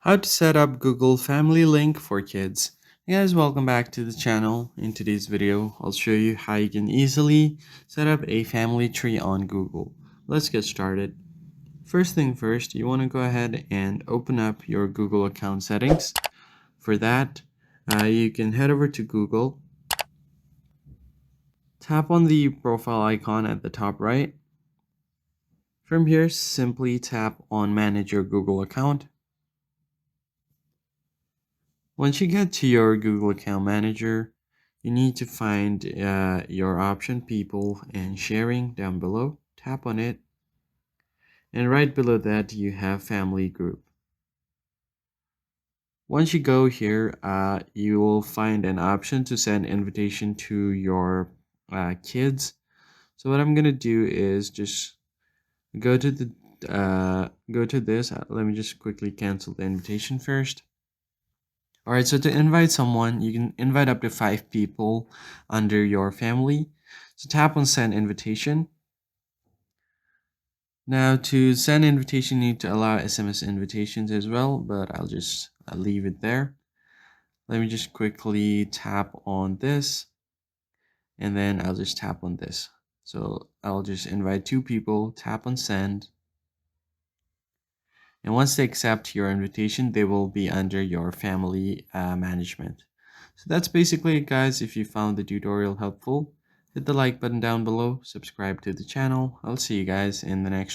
How to set up Google Family Link for kids. Hey guys, welcome back to the channel. In today's video, I'll show you how you can easily set up a family tree on Google. Let's get started. First thing first, you want to go ahead and open up your Google account settings. For that, you can head over to Google, tap on the profile icon at the top right. From here, simply tap on Manage Your Google Account. Once you get to your Google Account Manager, you need to find your option People and Sharing down below. Tap on it. And right below that, you have Family Group. Once you go here, you will find an option to send invitation to your kids. So what I'm gonna do is just go to the go to this. Let me just quickly cancel the invitation first. Alright, so to invite someone, you can invite up to 5 people under your family. So tap on send invitation. Now to send invitation, you need to allow SMS invitations as well, but I'll just leave it there. Let me just quickly tap on this, and then I'll just tap on this. So I'll just invite 2 people, tap on send. And once they accept your invitation, they will be under your family management. So that's basically it, guys. If you found the tutorial helpful, hit the like button down below, subscribe to the channel. I'll see you guys in the next